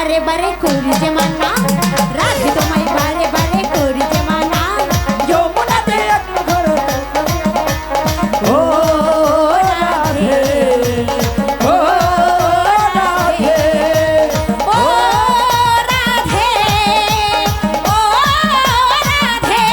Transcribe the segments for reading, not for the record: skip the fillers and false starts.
বারে বারে করি যে মানা, রাধে তোমায় বারে বারে করি যে মানা। যমুনাতে একটু ঘরে ও রাধে, ও রাধে, ও রাধে, ও রাধে।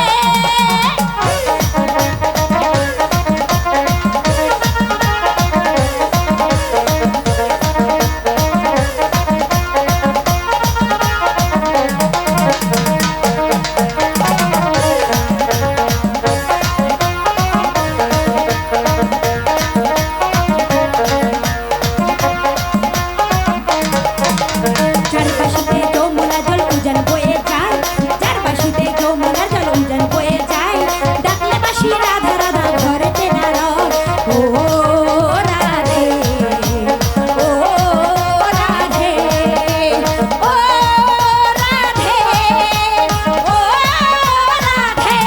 চারপাশে যমুনা জল উজান বয়ে যায়, চারপাশে যমুনা জল উজান বয়ে যায়। ডাকলে বাসি রাধা রাধা ঘরেতে দাঁড়াও। ও রাধে, ও রাধে, ও রাধে, ও রাধে।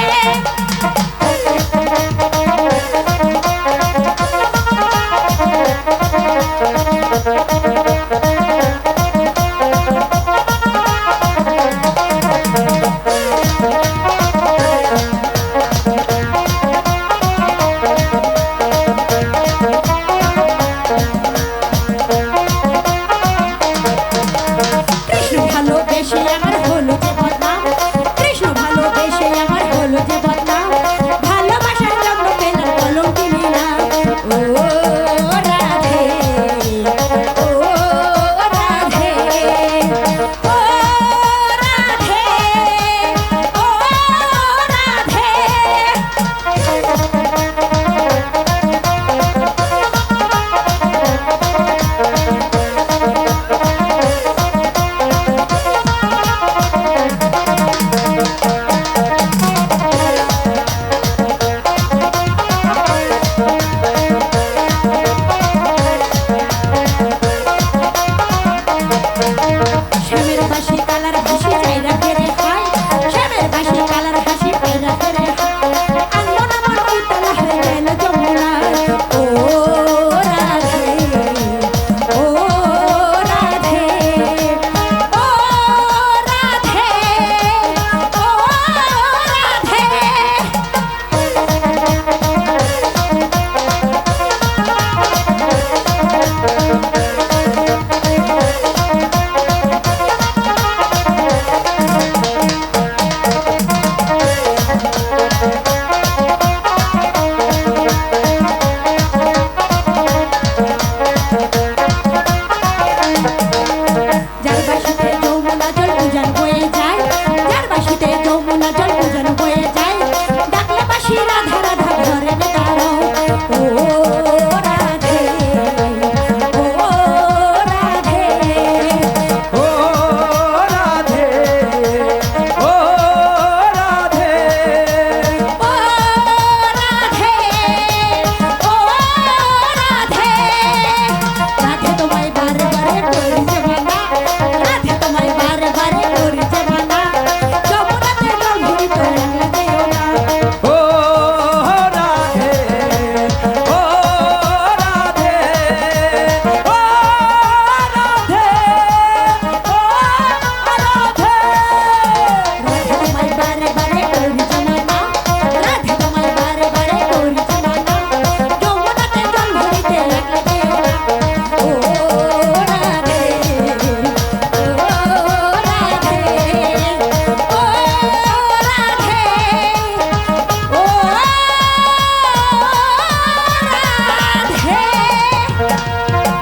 কৃষ্ণ ভালোবেসে আমার হলো যে বদনাম, কৃষ্ণ ভালোবেসে আমার হলো যে বদনাম। ভালোবাসার জন্য পেলাম কলঙ্কিনী নাম। ও রাধে, ও রাধে, ও রাধে, ও রাধে। শ্যামের বাসি কালার ভাসি